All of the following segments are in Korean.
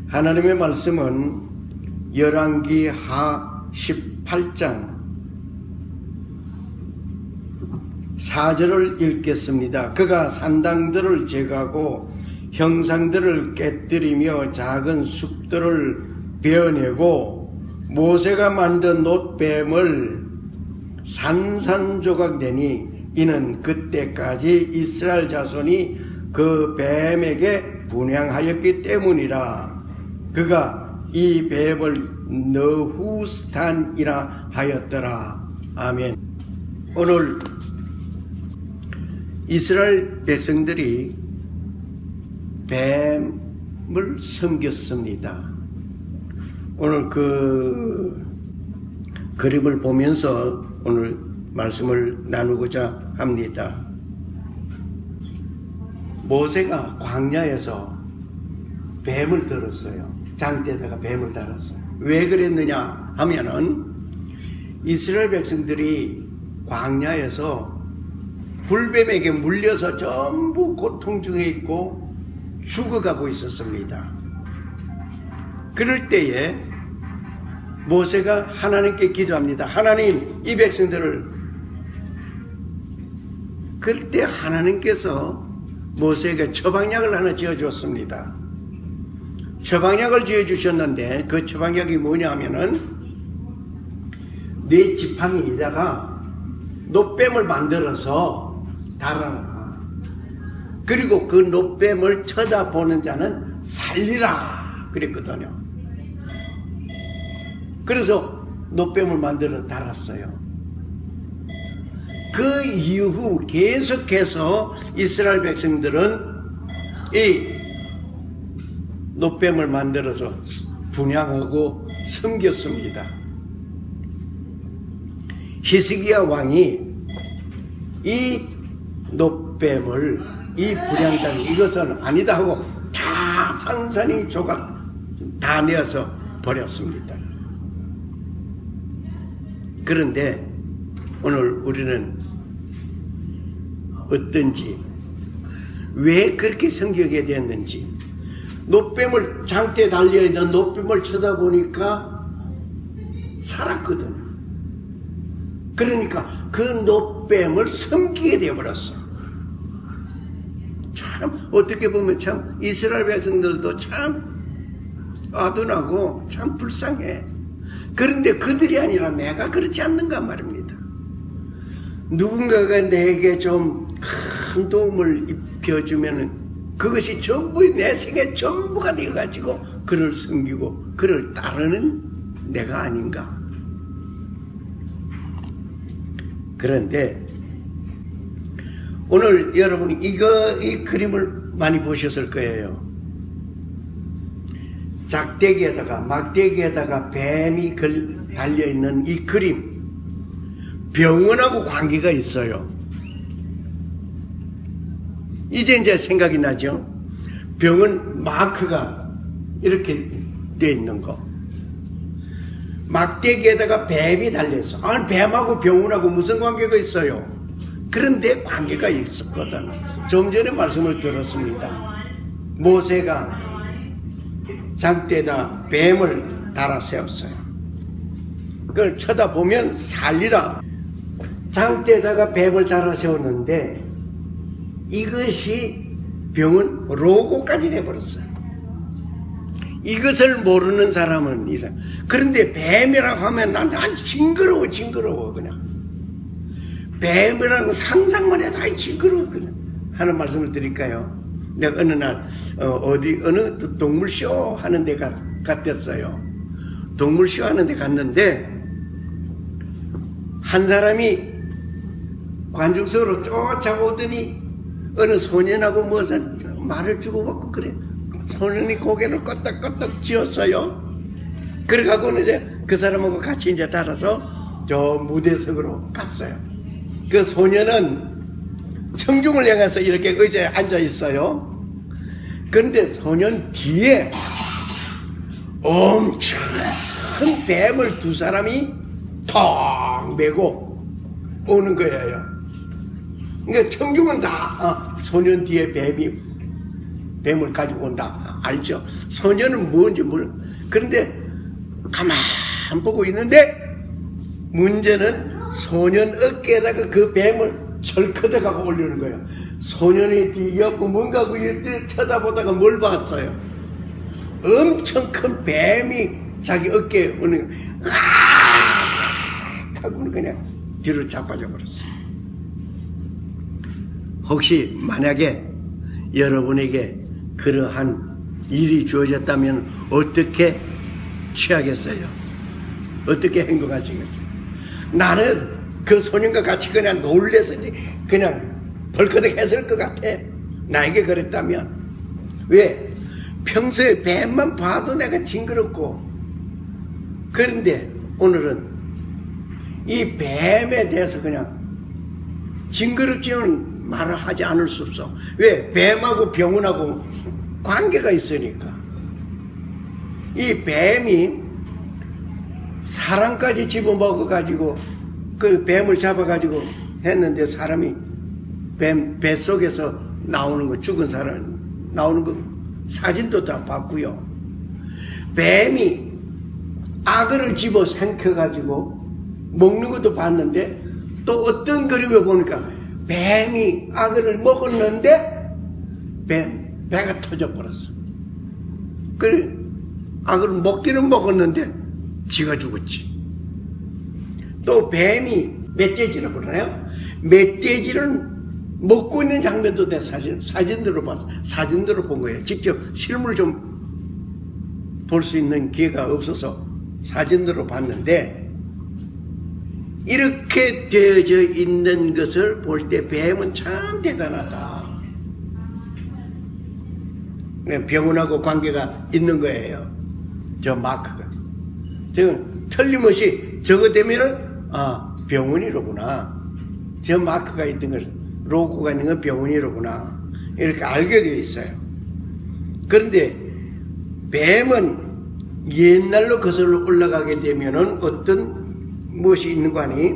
하나님의 말씀은 열왕기 하 18장 4절을 읽겠습니다. 그가 산당들을 제거하고 형상들을 깨뜨리며 작은 숲들을 베어내고 모세가 만든 놋뱀을 산산조각 내니 이는 그때까지 이스라엘 자손이 그 뱀에게 분향하였기 때문이라. 그가 이 뱀을 너후스탄이라 하였더라. 아멘. 오늘 이스라엘 백성들이 뱀을 섬겼습니다. 오늘 그 그림을 보면서 오늘 말씀을 나누고자 합니다. 모세가 광야에서 뱀을 들었어요. 장대에다가 뱀을 달았어요. 왜 그랬느냐 하면은 이스라엘 백성들이 광야에서 불뱀에게 물려서 전부 고통 중에 있고 죽어가고 있었습니다. 그럴 때에 모세가 하나님께 기도합니다. 하나님, 이 백성들을. 그럴 때 하나님께서 모세에게 처방약을 하나 지어주었습니다. 처방약을 지어주셨는데 그 처방약이 뭐냐 하면은 네 지팡이에다가 놋뱀을 만들어서 달아라. 그리고 그 놋뱀을 쳐다보는 자는 살리라 그랬거든요. 그래서 놋뱀을 만들어 달았어요. 그 이후 계속해서 이스라엘 백성들은 이 놋뱀을 만들어서 분향하고 섬겼습니다. 히스기야 왕이 이 놋뱀을 이 분향단 이것은 아니다 하고 다 산산이 조각 다 내어서 버렸습니다. 그런데 오늘 우리는 어떤지, 왜 그렇게 성격이 되었는지, 놋뱀을 장대에 달려있는 놋뱀을 쳐다보니까 살았거든. 그러니까 그 놋뱀을 섬기게 되어버렸어. 참 어떻게 보면 참 이스라엘 백성들도 참 아둔하고 참 불쌍해. 그런데 그들이 아니라 내가 그렇지 않는가 말입니다. 누군가가 내게 좀 큰 도움을 입혀주면 그것이 전부 내 생의 전부가 되어가지고 그를 섬기고 그를 따르는 내가 아닌가. 그런데 오늘 여러분이 이 그림을 많이 보셨을 거예요. 작대기에다가 막대기에다가 뱀이 달려있는 이 그림, 병원하고 관계가 있어요. 이제 생각이 나죠. 병원 마크가 이렇게 되어 있는 거, 막대기에다가 뱀이 달려있어. 아니, 뱀하고 병원하고 무슨 관계가 있어요? 그런데 관계가 있었거든. 좀 전에 말씀을 들었습니다. 모세가 장대에다 뱀을 달아 세웠어요. 그걸 쳐다보면 살리라. 장대에다가 뱀을 달아 세웠는데 이것이 병은 로고까지 돼버렸어요. 이것을 모르는 사람은 이상. 그런데 뱀이라고 하면 난 징그러워 그냥. 뱀이라고 상상만 해도 징그러워 그냥. 하는 말씀을 드릴까요? 내가 어느 날 어느 동물쇼 하는 데 갔댔어요. 동물쇼 하는 데 갔는데 한 사람이 관중석으로 쫓아오더니 어느 소년하고 무엇을 말을 주고받고 그래. 소년이 고개를 껐덕껐덕 지었어요. 그래가고는 이제 그 사람하고 같이 이제 따라서 저 무대석으로 갔어요. 그 소년은 청중을 향해서 이렇게 의자에 앉아 있어요. 그런데 소년 뒤에 엄청 큰 뱀을 두 사람이 턱 메고 오는 거예요. 그러니까 청중은 다 소년 뒤에 뱀을 가지고 온다. 알죠. 소년은 뭔지 몰라. 그런데 가만 보고 있는데 문제는 소년 어깨에다가 그 뱀을 철커덕하고 올리는 거예요. 소년이 뒤엎고 뭔가 쳐다보다가 뭘 봤어요? 엄청 큰 뱀이 자기 어깨에 오는 거예요. 하고는 그냥 뒤로 자빠져 버렸어요. 혹시 만약에 여러분에게 그러한 일이 주어졌다면 어떻게 취하겠어요? 어떻게 행동하시겠어요? 나는 그 소년과 같이 그냥 놀래서 그냥 벌거덕 했을 것 같아. 나에게 그랬다면. 왜? 평소에 뱀만 봐도 내가 징그럽고, 그런데 오늘은 이 뱀에 대해서 그냥 징그럽지는 말을 하지 않을 수 없어. 왜? 뱀하고 병원하고 관계가 있으니까. 이 뱀이 사람까지 집어먹어가지고 그 뱀을 잡아가지고 했는데 사람이 뱀 뱃속에서 나오는 거, 죽은 사람 나오는 거 사진도 다 봤고요. 뱀이 악어를 집어 삼켜가지고 먹는 것도 봤는데 또 어떤 그림을 보니까 뱀이 악어를 먹었는데 배가 터져버렸어. 그래 악어를 먹기는 먹었는데 지가 죽었지. 또 뱀이 멧돼지를 그러나요? 멧돼지를 먹고 있는 장면도 내 사진으로 봤어. 사진으로 본 거예요. 직접 실물 좀 볼 수 있는 기회가 없어서 사진으로 봤는데, 이렇게 되어져 있는 것을 볼 때 뱀은 참 대단하다. 병원하고 관계가 있는 거예요. 저 마크가. 지금 틀림없이 저거 되면은 병원이로구나. 저 마크가 있던 걸, 로고가 있는 건 병원이로구나. 이렇게 알게 되어 있어요. 그런데 뱀은 옛날로 거슬러 올라가게 되면은 어떤 무엇이 있는 거 아니?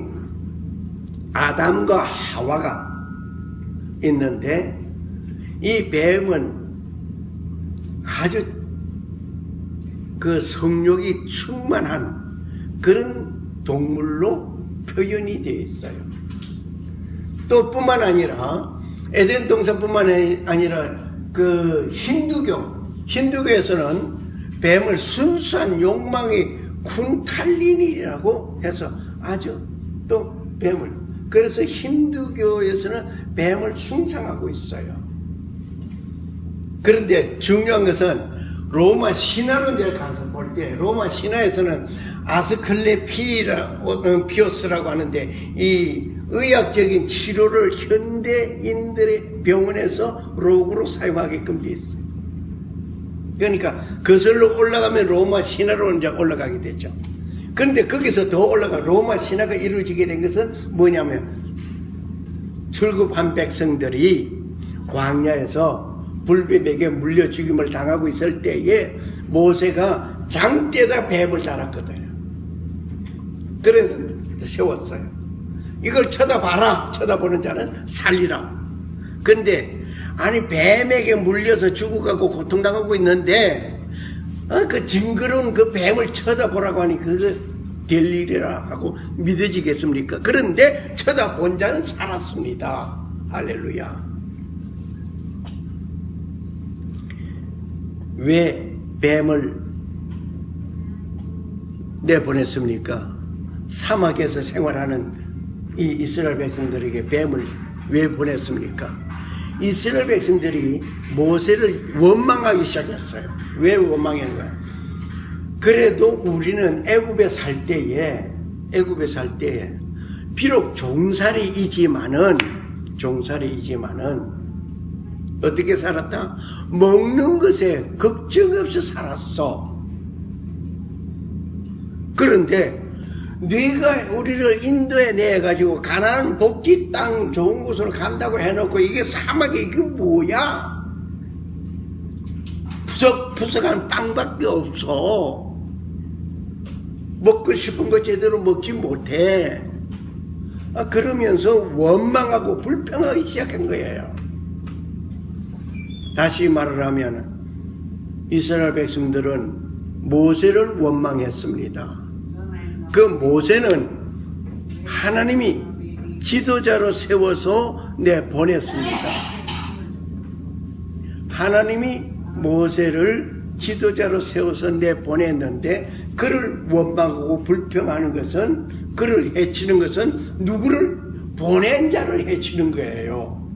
아담과 하와가 있는데, 이 뱀은 아주 그 성욕이 충만한 그런 동물로 표현이 되어 있어요. 또 뿐만 아니라 에덴 동산뿐만 아니라 그 힌두교에서는 뱀을 순수한 욕망의 쿤탈리니라고 해서 아주 또 뱀을, 그래서 힌두교에서는 뱀을 숭상하고 있어요. 그런데 중요한 것은 로마 신화론자를 가서 볼 때, 로마 신화에서는 아스클레피오스라고 하는데, 이 의학적인 치료를 현대인들의 병원에서 로그로 사용하게끔 되어 있어요. 그러니까 거슬러 올라가면 로마 신화론자 올라가게 되죠. 그런데 거기서 더 올라가 로마 신화가 이루어지게 된 것은 뭐냐면, 출급한 백성들이 광야에서 불뱀에게 물려 죽임을 당하고 있을 때에 모세가 장대에다 뱀을 달았거든요. 그래서 세웠어요. 이걸 쳐다봐라. 쳐다보는 자는 살리라. 근데 아니 뱀에게 물려서 죽어가고 고통당하고 있는데 그 징그러운 그 뱀을 쳐다보라고 하니 그거 될 일이라 하고 믿어지겠습니까? 그런데 쳐다본 자는 살았습니다. 할렐루야. 왜 뱀을 내보냈습니까? 사막에서 생활하는 이 이스라엘 백성들에게 뱀을 왜 보냈습니까? 이스라엘 백성들이 모세를 원망하기 시작했어요. 왜 원망했는가? 그래도 우리는 애굽에 살 때에 비록 종살이이지만은 어떻게 살았다? 먹는 것에 걱정 없이 살았어. 그런데 네가 우리를 인도에 내가지고 가나안 복지 땅 좋은 곳으로 간다고 해놓고 이게 사막에 이게 뭐야? 푸석푸석한 빵밖에 없어. 먹고 싶은 거 제대로 먹지 못해. 그러면서 원망하고 불평하기 시작한 거예요. 다시 말을 하면 이스라엘 백성들은 모세를 원망했습니다. 그 모세는 하나님이 지도자로 세워서 내보냈습니다. 하나님이 모세를 지도자로 세워서 내보냈는데 그를 원망하고 불평하는 것은, 그를 해치는 것은 누구를? 보낸 자를 해치는 거예요.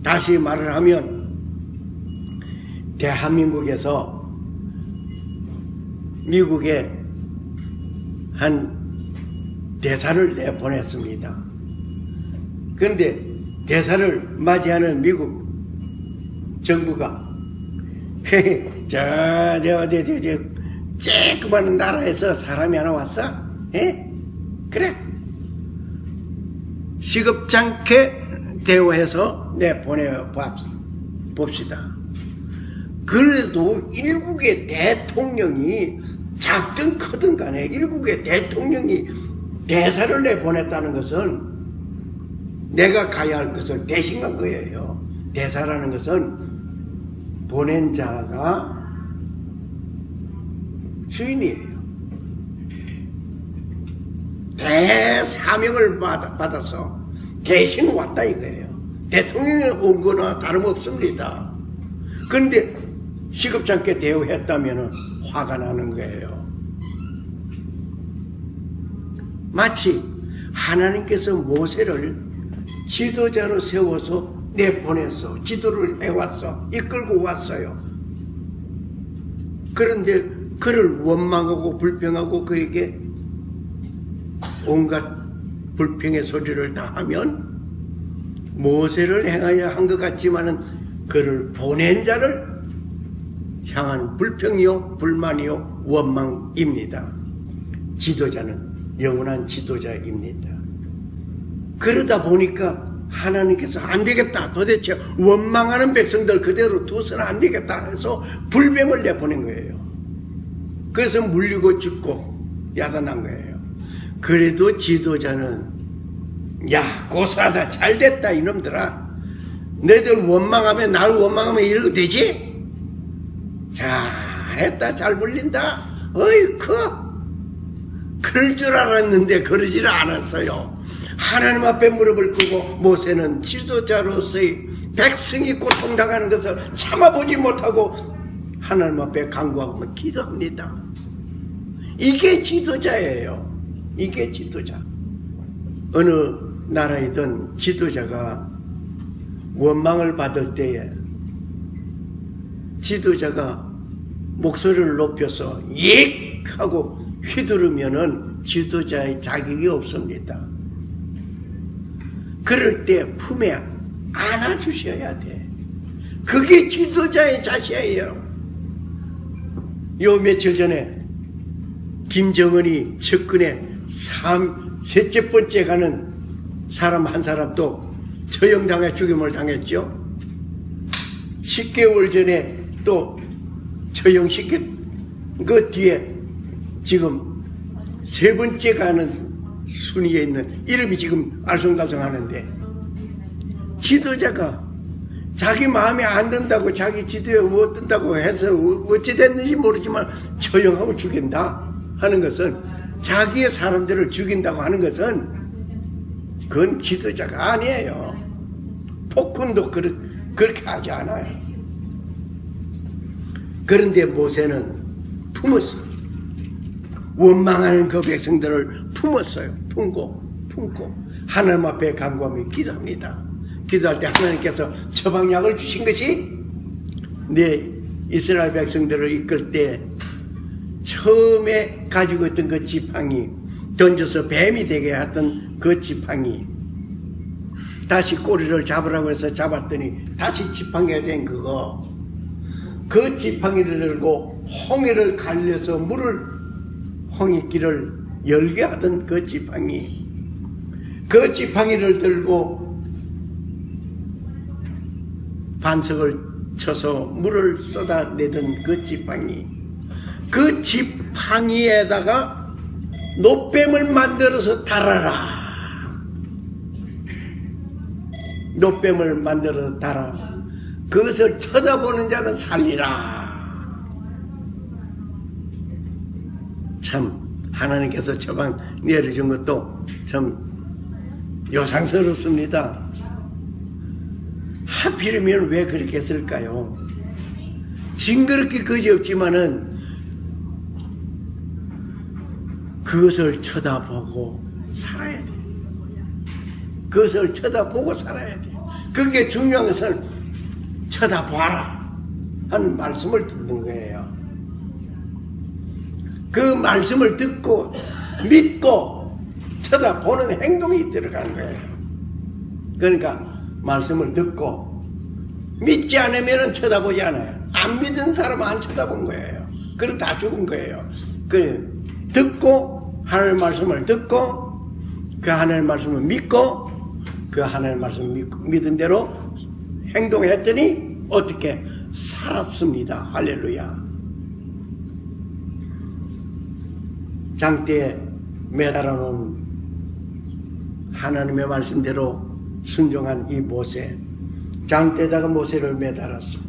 다시 말을 하면 대한민국에서 미국에 한 대사를 내보냈습니다. 그런데 대사를 맞이하는 미국 정부가 저 쬐끄만 나라에서 사람이 하나 왔어? 그래, 시급찮게 대우해서 내보내봅시다. 그래도 일국의 대통령이 작든 크든 간에 일국의 대통령이 대사를 내보냈다는 것은 내가 가야 할 것을 대신 간 거예요. 대사라는 것은 보낸 자가 주인이에요. 대사명을 받아서 대신 왔다 이거예요. 대통령이 온 거나 다름없습니다. 그런데 시급찮게 대우했다면 화가 나는 거예요. 마치 하나님께서 모세를 지도자로 세워서 내보냈어. 지도를 해왔어. 이끌고 왔어요. 그런데 그를 원망하고 불평하고 그에게 온갖 불평의 소리를 다 하면 모세를 행하여 한 것 같지만은 그를 보낸 자를 향한 불평이요, 불만이요, 원망입니다. 지도자는 영원한 지도자입니다. 그러다 보니까 하나님께서 안 되겠다, 도대체 원망하는 백성들 그대로 두서는 안 되겠다 해서 불뱀을 내보낸 거예요. 그래서 물리고 죽고 야단난 거예요. 그래도 지도자는 야, 고사하다, 잘됐다 이놈들아, 너희들 원망하면, 나를 원망하면 이러고 되지? 잘했다, 잘 물린다. 어이쿠, 그럴 줄 알았는데 그러지를 않았어요. 하나님 앞에 무릎을 꿇고 모세는 지도자로서의 백성이 고통당하는 것을 참아보지 못하고 하나님 앞에 간구하고 기도합니다. 이게 지도자예요. 이게 지도자. 어느 나라이든 지도자가 원망을 받을 때에 지도자가 목소리를 높여서 익 하고 휘두르면은 지도자의 자격이 없습니다. 그럴 때 품에 안아주셔야 돼. 그게 지도자의 자세예요. 요 며칠 전에 김정은이 측근에 셋째 번째 가는 사람 한 사람도 처형당해 죽임을 당했죠. 10개월 전에 또 처형시킨 그 뒤에 지금 세 번째 가는 순위에 있는 이름이 지금 알쏭달쏭하는데, 지도자가 자기 마음에 안 든다고, 자기 지도에 못 든다고 해서 어찌 됐는지 모르지만 처형하고 죽인다 하는 것은, 자기의 사람들을 죽인다고 하는 것은 그건 지도자가 아니에요. 폭군도 그렇게 하지 않아요. 그런데 모세는 품었어. 원망하는 그 백성들을 품었어요. 품고 하나님 앞에 간구하며 기도합니다. 기도할 때 하나님께서 처방약을 주신 것이 이스라엘 백성들을 이끌 때 처음에 가지고 있던 그 지팡이, 던져서 뱀이 되게 했던 그 지팡이, 다시 꼬리를 잡으라고 해서 잡았더니 다시 지팡이가 된 그거, 그 지팡이를 들고 홍해를 갈려서 홍해길을 열게 하던 그 지팡이, 그 지팡이를 들고 반석을 쳐서 물을 쏟아내던 그 지팡이, 그 지팡이에다가 노뱀을 만들어서 달아라. 노뱀을 만들어서 달아. 그것을 쳐다보는 자는 살리라. 참 하나님께서 처방 내려준 것도 참 요상스럽습니다. 하필이면 왜 그렇게 했을까요? 징그럽게 그지없지만은 그것을 쳐다보고 살아야 돼. 그것을 쳐다보고 살아야 돼. 그게 중요한 것은 쳐다봐라 하는 말씀을 듣는 거예요. 그 말씀을 듣고 믿고 쳐다보는 행동이 들어가는 거예요. 그러니까 말씀을 듣고 믿지 않으면 쳐다보지 않아요. 안 믿은 사람은 안 쳐다본 거예요. 그럼 다 죽은 거예요. 듣고 하나님의 말씀을 듣고 그 하나님의 말씀을 믿고 그 하나님의 말씀을 믿은 대로 행동했더니 어떻게 살았습니다. 할렐루야. 장대에 매달아 놓은 하나님의 말씀대로 순종한 이 모세, 장대에다가 모세를 매달았어.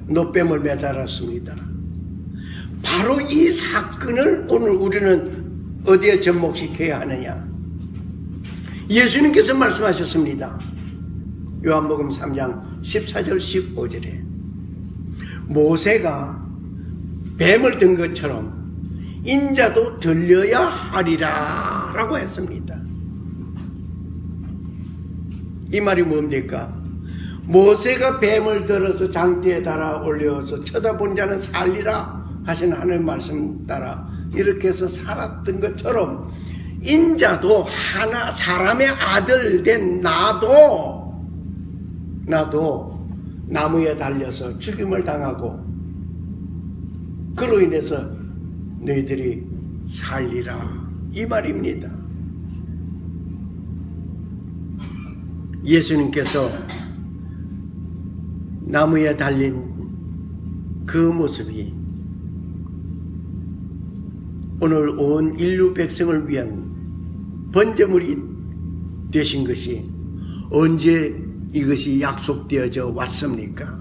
노뱀을 매달았습니다. 바로 이 사건을 오늘 우리는 어디에 접목시켜야 하느냐? 예수님께서 말씀하셨습니다. 요한복음 3장 14절 15절에 모세가 뱀을 든 것처럼 인자도 들려야 하리라 라고 했습니다. 이 말이 뭡니까? 모세가 뱀을 들어서 장대에 달아 올려서 쳐다본 자는 살리라 하신 하나님의 말씀 따라 이렇게 해서 살았던 것처럼 인자도 하나 사람의 아들 된 나도 나무에 달려서 죽임을 당하고 그로 인해서 너희들이 살리라 이 말입니다. 예수님께서 나무에 달린 그 모습이 오늘 온 인류 백성을 위한 번제물이 되신 것이 언제 이것이 약속되어져 왔습니까?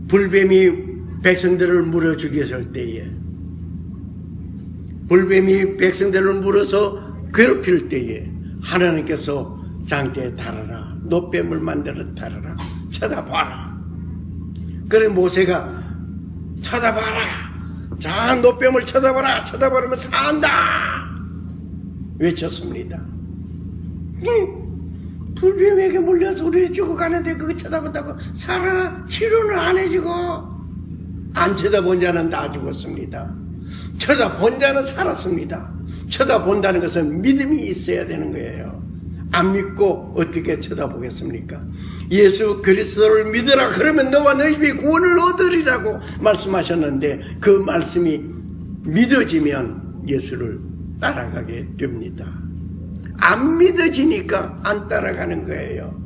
불뱀이 백성들을 물어 죽였을 때에, 불뱀이 백성들을 물어서 괴롭힐 때에 하나님께서 장대에 달아라, 노뱀을 만들어 달아라, 쳐다봐라. 그래 모세가 쳐다봐라, 자 노뱀을 쳐다봐라, 쳐다보면 산다 외쳤습니다. 불뱀에게 물려서 우리 죽어가는데 그거 쳐다본다고 살아? 치료는 안 해주고 안 쳐다본 자는 다 죽었습니다. 쳐다본 자는 살았습니다. 쳐다본다는 것은 믿음이 있어야 되는 거예요. 안 믿고 어떻게 쳐다보겠습니까? 예수 그리스도를 믿으라 그러면 너와 너희 집이 구원을 얻으리라고 말씀하셨는데 그 말씀이 믿어지면 예수를 따라가게 됩니다. 안 믿어지니까 안 따라가는 거예요.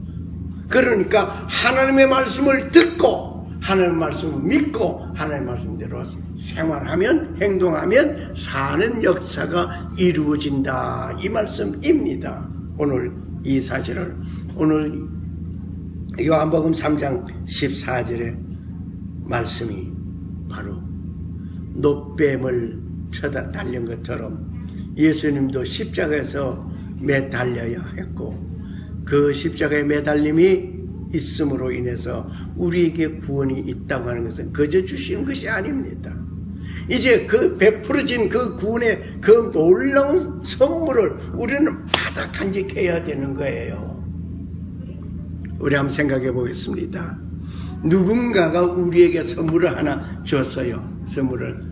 그러니까 하나님의 말씀을 듣고 하나님의 말씀을 믿고 하나님의 말씀대로 생활하면 행동하면 사는 역사가 이루어진다 이 말씀입니다. 오늘 이 사실을 오늘 요한복음 3장 14절의 말씀이 바로 노뱀을 쳐다 달린 것처럼 예수님도 십자가에서 매달려야 했고 그 십자가의 매달림이 있음으로 인해서 우리에게 구원이 있다고 하는 것은 거저 주시는 것이 아닙니다. 이제 그 베풀어진 그 구원의 그 놀라운 선물을 우리는 받아 간직해야 되는 거예요. 우리 한번 생각해 보겠습니다. 누군가가 우리에게 선물을 하나 줬어요. 선물을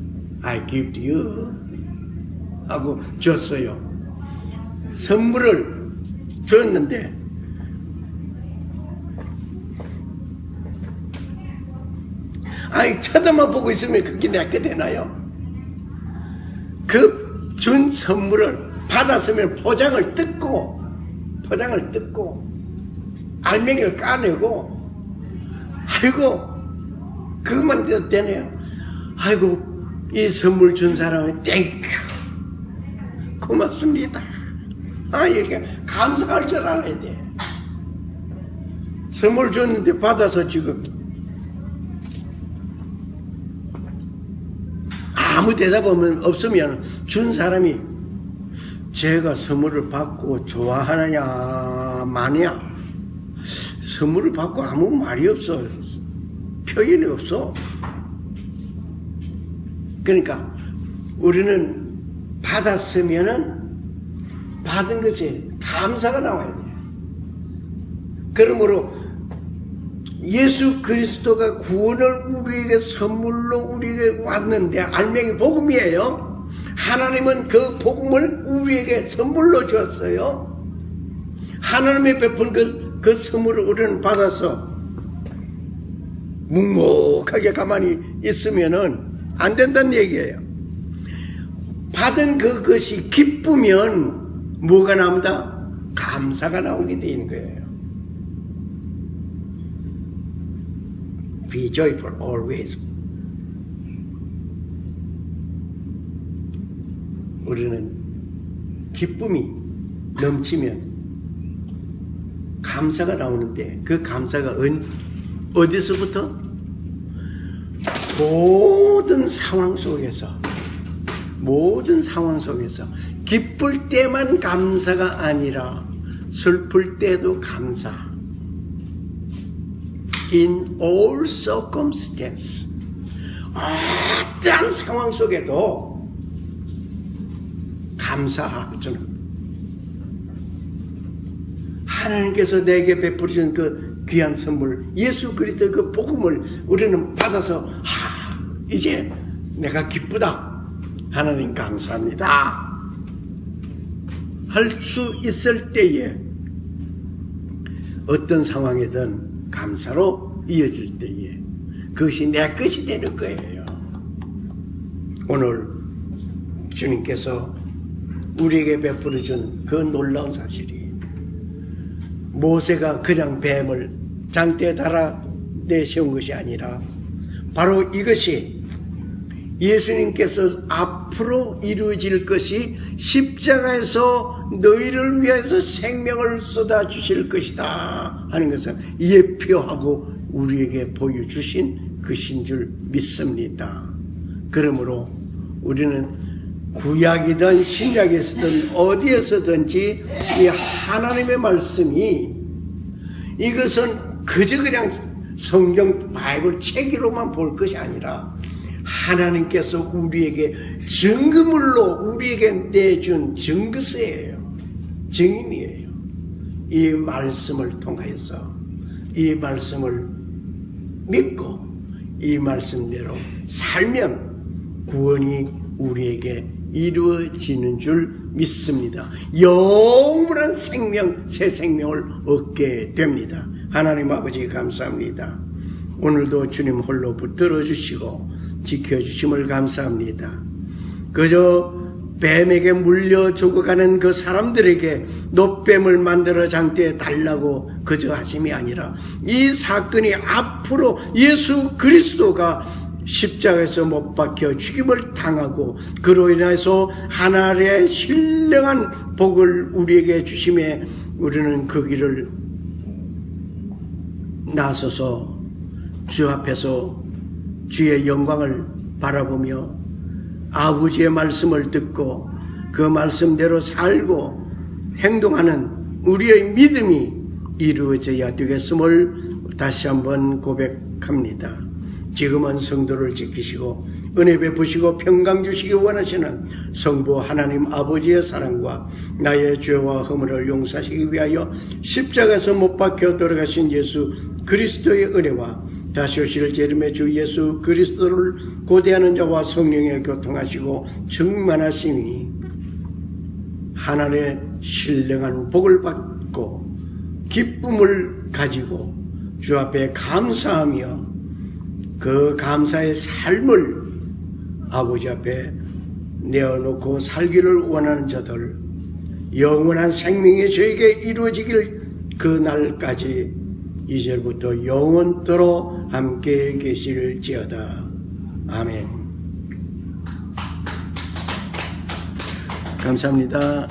I give to you 하고 줬어요. 선물을 줬는데 아니 쳐다만 보고 있으면 그게 내게 되나요? 그 준 선물을 받았으면 포장을 뜯고 알맹이를 까내고 아이고 그것만 돼도 되네요. 아이고 이 선물 준 사람은 땡큐 고맙습니다. 이렇게 감사할 줄 알아야 돼. 선물 줬는데 받아서 지금 아무 대답 없으면 준 사람이 제가 선물을 받고 좋아하느냐 마냐, 선물을 받고 아무 말이 없어. 표현이 없어. 그러니까 우리는 받았으면은 받은 것에 감사가 나와야 돼. 그러므로 예수 그리스도가 구원을 우리에게 선물로 우리에게 왔는데, 알맹이 복음이에요. 하나님은 그 복음을 우리에게 선물로 주었어요. 하나님의 베푼 그 선물을 우리는 받아서 묵묵하게 가만히 있으면은 안 된다는 얘기예요. 받은 그것이 기쁘면 뭐가 나옵니다? 감사가 나오게 되는 거예요. Be joyful always. 우리는 기쁨이 넘치면 감사가 나오는데, 그 감사가 어디서부터? 모든 상황 속에서 기쁠 때만 감사가 아니라 슬플 때도 감사. In all circumstances, 어떠한 상황 속에도 감사하잖아. 하나님께서 내게 베푸신 그 귀한 선물, 예수 그리스도의 그 복음을 우리는 받아서 이제 내가 기쁘다, 하나님 감사합니다 할 수 있을 때에, 어떤 상황이든 감사로 이어질 때에 그것이 내 것이 되는 거예요. 오늘 주님께서 우리에게 베풀어 준 그 놀라운 사실이, 모세가 그냥 뱀을 장대에 달아 내세운 것이 아니라 바로 이것이 예수님께서 앞으로 이루어질 것이 십자가에서 너희를 위해서 생명을 쏟아주실 것이다 하는 것을 예표하고 우리에게 보여주신 것인 줄 믿습니다. 그러므로 우리는 구약이든 신약에서든 어디에서든지 이 하나님의 말씀이, 이것은 그저 그냥 성경 바이블 책으로만 볼 것이 아니라 하나님께서 우리에게 증거물로 우리에게 내준 증거서예요. 증인이에요. 이 말씀을 통해서, 이 말씀을 믿고 이 말씀대로 살면 구원이 우리에게 이루어지는 줄 믿습니다. 영원한 생명, 새 생명을 얻게 됩니다. 하나님 아버지 감사합니다. 오늘도 주님 홀로 붙들어 주시고 지켜주심을 감사합니다. 그저 뱀에게 물려 죽어가는 그 사람들에게 노뱀을 만들어 장대에 달라고 그저 하심이 아니라, 이 사건이 앞으로 예수 그리스도가 십자가에서 못 박혀 죽임을 당하고 그로 인해서 하나님의 신령한 복을 우리에게 주심에, 우리는 그 길을 나서서 주 앞에서 주의 영광을 바라보며 아버지의 말씀을 듣고 그 말씀대로 살고 행동하는 우리의 믿음이 이루어져야 되겠음을 다시 한번 고백합니다. 지금은 성도를 지키시고 은혜 베푸시고 평강 주시기 원하시는 성부 하나님 아버지의 사랑과 나의 죄와 허물을 용서하시기 위하여 십자가에서 못 박혀 돌아가신 예수 그리스도의 은혜와 다시 오실 재림의 주 예수 그리스도를 고대하는 자와 성령에 교통하시고 충만하시니 하나님의 신령한 복을 받고 기쁨을 가지고 주 앞에 감사하며 그 감사의 삶을 아버지 앞에 내어놓고 살기를 원하는 자들, 영원한 생명이 저에게 이루어지길 그 날까지 이제부터 영원토록 함께 계실지어다. 아멘. 감사합니다.